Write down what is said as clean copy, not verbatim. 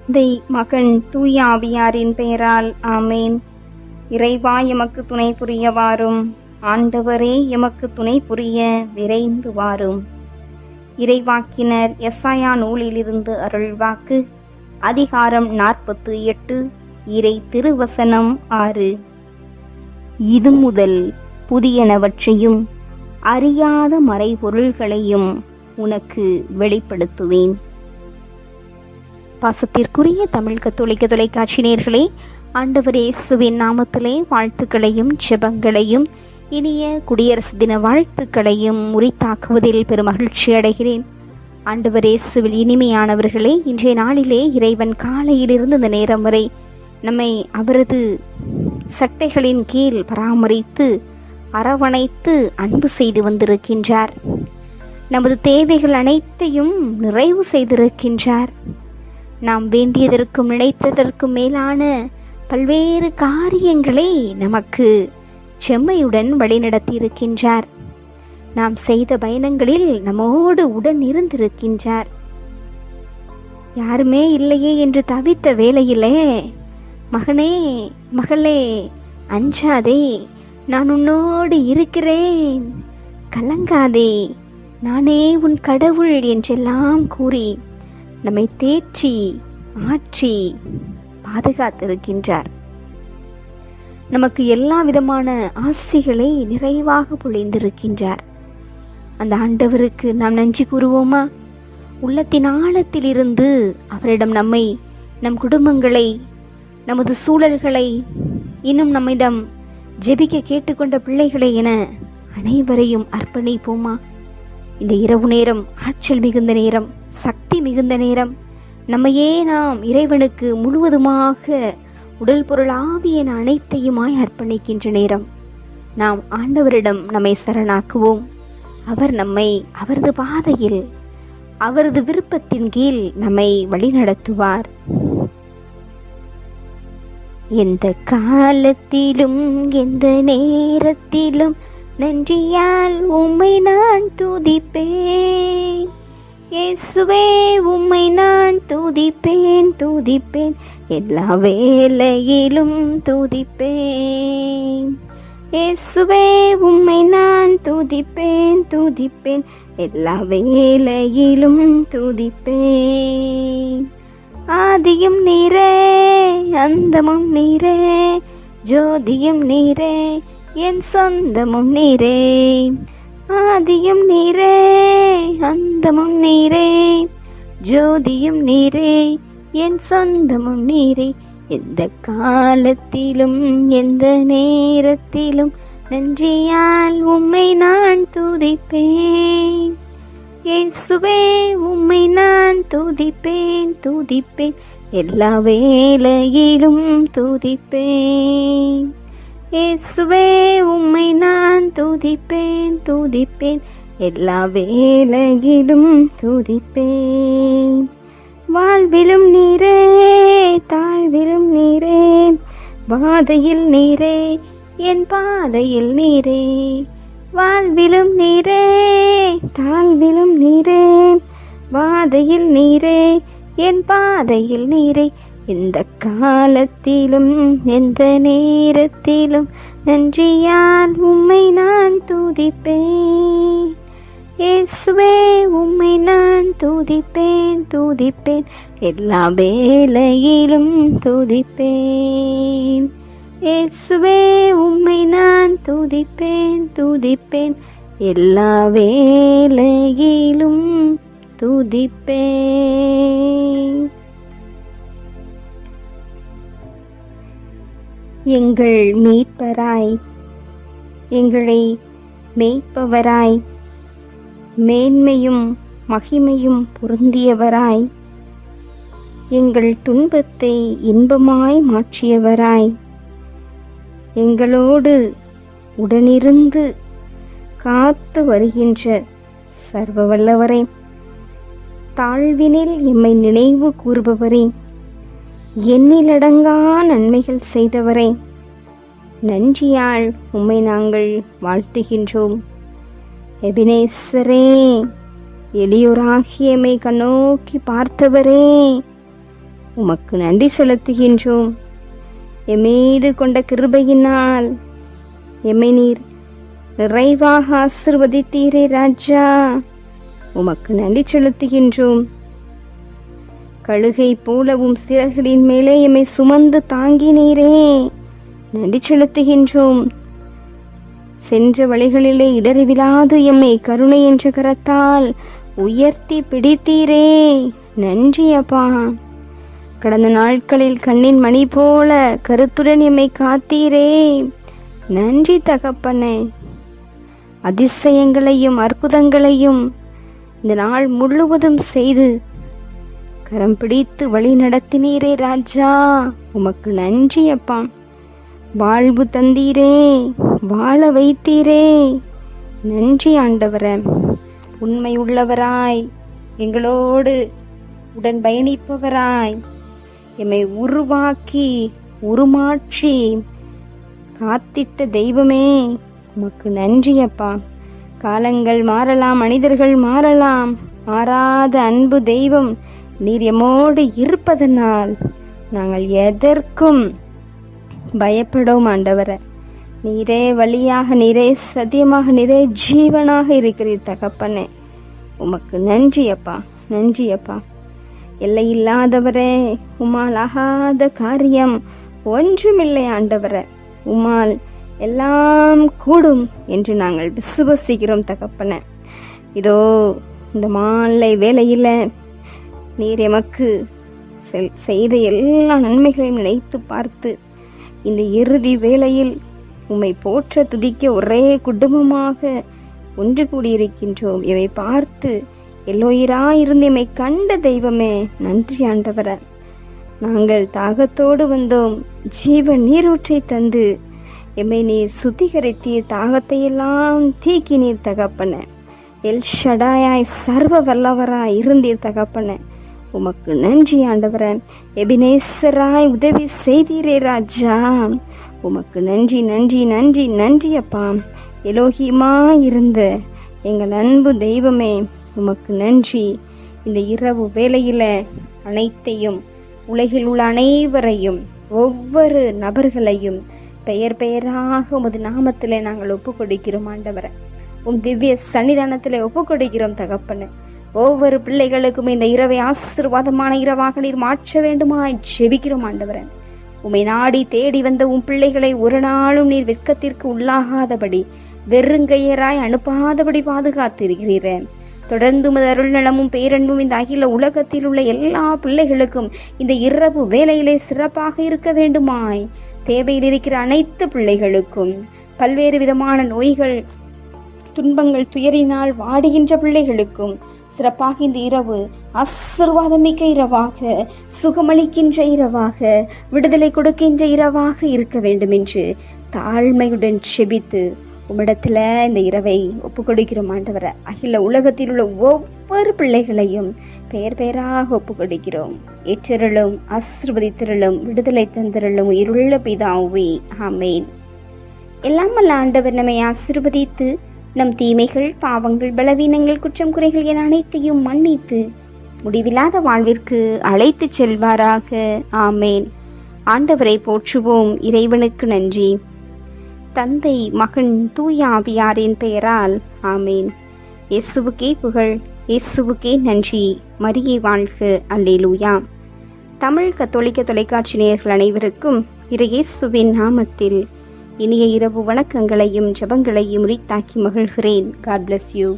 தந்தை மகன் தூய ஆவியாரின் பெயரால் ஆமேன். இறைவா எமக்கு துணை புரிய வாரும். ஆண்டவரே எமக்கு துணை புரிய விரைந்து வாரும். இறைவாக்கினர் எசாயா நூலிலிருந்து அருள்வாக்கு. அதிகாரம் 48, இறை திருவசனம் 6. இது முதல் புதியனவற்றையும் அறியாத மறைபொருள்களையும் உனக்கு வெளிப்படுத்துவேன். பாசத்திற்குரிய தமிழ் கத்தோலிக்க தொலைக்காட்சி நேயர்களே, ஆண்டவர் இயேசுவின் நாமத்திலே வாழ்த்துக்களையும் ஜெபங்களையும் இனிய குடியரசு தின வாழ்த்துக்களையும் உரித்தாக்குவதில் பெரும் மகிழ்ச்சி அடைகிறேன். ஆண்டவர் இயேசுவில் இனிமையானவர்களே, இன்றைய நாளிலே இறைவன் காலையிலிருந்து இந்த நேரம் வரை நம்மை அவரது சட்டைகளின் கீழ் பராமரித்து அரவணைத்து அன்பு செய்து வந்திருக்கின்றார். நமது தேவைகள் அனைத்தையும் நிறைவு செய்திருக்கின்றார். நாம் வேண்டியதற்கும் நினைத்ததற்கும் மேலான பல்வேறு காரியங்களை நமக்கு செம்மையுடன் வழிநடத்தி இருக்கின்றார். நாம் செய்த பயணங்களில் நம்மோடு உடன் இருந்திருக்கின்றார். யாருமே இல்லையே என்று தவித்த வேளையிலே, மகனே மகளே அஞ்சாதே, நான் உன்னோடு இருக்கிறேன், கலங்காதே, நானே உன் கடவுள் என்றெல்லாம் கூறி நம்மை தேற்றி ஆற்றி பாதுகாத்திருக்கின்றார். நமக்கு எல்லா விதமான ஆசிகளை நிறைவாக பொழிந்திருக்கின்றார். அந்த ஆண்டவருக்கு நாம் நன்றி கூறுவோமா? உள்ளத்தின் ஆழத்தில் இருந்து அவரிடம் நம்மை, நம் குடும்பங்களை, நமது சூழல்களை, இன்னும் நம்மிடம் ஜெபிக்க கேட்டுக்கொண்ட பிள்ளைகளை என அனைவரையும் அர்ப்பணிப்போமா? இந்த இரவு நேரம் ஆற்றல் மிகுந்த நேரம், சக்தி மிகுந்த நேரம். நம்மையே நாம் இறைவனுக்கு முழுவதுமாக உடல் பொருள் ஆவியன அனைத்தையுமாய் அர்ப்பணிக்கின்ற நேரம். நாம் ஆண்டவரிடம் நம்மை சரணாக்குவோம். அவர் நம்மை அவரது பாதையில், அவரது விருப்பத்தின் கீழ் நம்மை வழிநடத்துவார். எந்த காலத்திலும் எந்த நேரத்திலும் நன்றியால் உம்மை நான் துதிப்பேன். இயேசுவே உம்மை நான் துதிப்பேன் துதிப்பேன், எல்லா வேளையிலும் துதிப்பேன். இயேசுவே உம்மை நான் துதிப்பேன் துதிப்பேன், எல்லா வேளையிலும் துதிப்பேன். ஆதியும் நீரே அந்தமும் நீரே, ஜோதியும் நீரே என் சொந்தமும் நீரே. ஆதியும் நீரே அந்தமும் நீரே, ஜோதியும் நீரே என் சொந்தமும் நீரே. எந்த காலத்திலும் எந்த நேரத்திலும் நன்றியால் உம்மை நான் துதிப்பேன். இயேசுவே உம்மை நான் துதிப்பேன் துதிப்பேன், எல்லா வேளையிலும் துதிப்பேன். இயேசுவே உம்மை நான் துதிப்பேன் துதிப்பேன், எல்லா வேளையிலும் துதிப்பேன். வாழ்விலும் நீரே தாழ்விலும் நீரே, பாதையில் நீரே என் பாதையில் நீரே. வாழ்விலும் நீரே தாழ்விலும் நீரே, பாதையில் நீரே என் பாதையில் நீரே. எந்த காலத்திலும் எந்த நேரத்திலும் நன்றியால் உம்மை நான் துதிப்பேன். இயேசுவே உம்மை நான் துதிப்பேன் துதிப்பேன், எல்லா வேளையிலும் துதிப்பேன். இயேசுவே உம்மை நான் துதிப்பேன் துதிப்பேன், எல்லா வேளையிலும் துதிப்பேன். எங்கள் மீட்பராய், எங்களை மேய்ப்பவராய், மேன்மையும் மகிமையும் பொருந்தியவராய், எங்கள் துன்பத்தை இன்பமாய் மாற்றியவராய், எங்களோடு உடனிருந்து காத்து வருகின்ற சர்வ வல்லவரே, தாழ்வினில் எம்மை நினைவு கூறுபவரே, எண்ணிலடங்கா நன்மைகள் செய்தவரே, நன்றியால் உம்மை நாங்கள் வாழ்த்துகின்றோம். எபினேசரே, எளியோராகிய எம்மை கண்ணோக்கி பார்த்தவரே, உமக்கு நன்றி செலுத்துகின்றோம். எம்மீது கொண்ட கிருபையினால் எம்மை நீர் நிறைவாக ஆசீர்வதித்தீரே ராஜா, உமக்கு நன்றி செலுத்துகின்றோம். கழுகை போலவும் சிறகுகளின் மேலே எம்மை சுமந்து தாங்கினீரே, நன்றி செலுத்துகின்றோம். சென்ற வழிகளிலே இடறிவிழாது எம்மை கருணை என்ற கரத்தால் உயர்த்தி பிடித்தீரே, நன்றி அப்பா. கடந்த நாட்களில் கண்ணின் மணி போல கருத்துடன் எம்மை காத்தீரே, நன்றி தகப்பனே. அதிசயங்களையும் அற்புதங்களையும் இந்த நாள் முழுவதும் செய்து கரம் பிடித்து வழி நடத்தினீரே ராஜா, உமக்கு நன்றி அப்பா. வாழ்வு தந்தீரே, வாழ வைத்தீரே, நன்றி ஆண்டவரே. உண்மை உள்ளவராய் எங்களோடு உடன் பயணிப்பவராய் எம்மை உருவாக்கி உருமாற்றி காத்திட்ட தெய்வமே, உமக்கு நன்றி அப்பா. காலங்கள் மாறலாம், மனிதர்கள் மாறலாம், மாறாத அன்பு தெய்வம் நீர் எம்மோடு இருப்பதனால் நாங்கள் எதற்கும் பயப்படோம் ஆண்டவரே. நீரே வழியாக, நீரே சத்தியமாக, நீரே ஜீவனாக இருக்கிறீர் தகப்பனே, உமக்கு நன்றி அப்பா, நன்றி அப்பா. எல்லை இல்லாதவரே, உம்மால் ஆகாத காரியம் ஒன்றுமில்லை ஆண்டவரே. உம்மால் எல்லாம் கூடும் என்று நாங்கள் விசுவசிக்கிறோம் தகப்பனே. இதோ இந்த மாலை வேளையில் நீர் எமக்கு செய்த எல்லா நன்மைகளையும் நினைத்து பார்த்து இந்த இறுதி வேளையில் உம்மை போற்ற துதிக்க ஒரே குடும்பமாக ஒன்று கூடியிருக்கின்றோம். இவை பார்த்து எல்லோயிராயிருந்து எம்மை கண்ட தெய்வமே, நன்றி ஆண்டவர. நாங்கள் தாகத்தோடு வந்தோம், ஜீவ நீரூற்றை தந்து எம்மை நீர் சுத்திகரித்தீர், தாகத்தையெல்லாம் தீக்கி நீர் தகப்பன. எல் ஷடாயாய் சர்வ வல்லவராய் இருந்தீர் தகப்பன, உமக்கு நன்றி ஆண்டவர. எபினேசராய் உதவி செய்தீரே ராஜா, உமக்கு நன்றி நன்றி நன்றி நன்றி அப்பா. எலோகியமாய் இருந்த எங்கள் அன்பு தெய்வமே, உமக்கு நன்றி. இந்த இரவு வேளையில் அனைத்தையும், உலகில் உள்ள அனைவரையும், ஒவ்வொரு நபர்களையும் பெயர் பெயராக உமது நாமத்திலே நாங்கள் ஒப்புக் கொடுக்கிறோம் ஆண்டவரை. உம் திவ்ய சன்னிதானத்திலே ஒப்புக் கொடுக்கிறோம் தகப்பனே. ஒவ்வொரு பிள்ளைகளுக்கும் இந்த இரவை ஆசீர்வாதமான இரவாக நீர் மாற்ற வேண்டுமாய் ஜெபிக்கிறோம் ஆண்டவரை. உம்மை நாடி தேடி வந்த உம் பிள்ளைகளை ஒரு நாளும் நீர் வெட்கத்திற்கு உள்ளாகாதபடி, வெறுங்கையராய் அனுப்பாதபடி பாதுகாத்திருக்கிறீரே. தொடர்ந்து உமது அருள் நலமும் பேரன்பும் இந்த அகில உலகத்தில் உள்ள எல்லா பிள்ளைகளுக்கும் இந்த இரவு வேளையிலே சிறப்பாக இருக்க வேண்டுமாய், தேவையில் இருக்கிற அனைத்து பிள்ளைகளுக்கும், பல்வேறு விதமான நோய்கள், துன்பங்கள், துயரினால் வாடுகின்ற பிள்ளைகளுக்கும் சிறப்பாக இந்த இரவு ஆசீர்வாதமிக்க இரவாக, சுகமளிக்கின்ற இரவாக, விடுதலை கொடுக்கின்ற இரவாக இருக்க வேண்டும் என்று தாழ்மையுடன் செபித்து உம்மிடத்தில் இந்த இரவை ஒப்புக் கொடுக்கிறோம் ஆண்டவரை. அகில உலகத்தில் உள்ள ஒவ்வொரு பிள்ளைகளையும் பெயர் பெயராக ஒப்புக் கொடுக்கிறோம். ஏற்றருளும், ஆசீர்வதித்திரளும், விடுதலை தந்திரளும் உயிருள்ள பிதாவே, ஆமேன். எல்லாம் வல்ல ஆண்டவர் நம்மை ஆசீர்வதித்து நம் தீமைகள், பாவங்கள், பலவீனங்கள், குற்றம் குறைகள் என அனைத்தையும் மன்னித்து முடிவில்லாத வாழ்விற்கு அழைத்து செல்வாராக. ஆமேன். ஆண்டவரை போற்றுவோம். இறைவனுக்கு நன்றி. தந்தை, மகன், தூய ஆவியாரின் பெயரால் ஆமேன். இயேசுவுக்கே புகழ், இயேசுவுக்கே நன்றி. மரியே வாழ்க. அல்லேலூயா. தமிழ் கத்தோலிக்க தொலைக்காட்சி நேயர்கள் அனைவருக்கும் இயேசுவின் நாமத்தில் இனிய இரவு வணக்கங்களையும் ஜெபங்களையும் உரித்தாக்கி மகிழ்கிறேன். God bless you.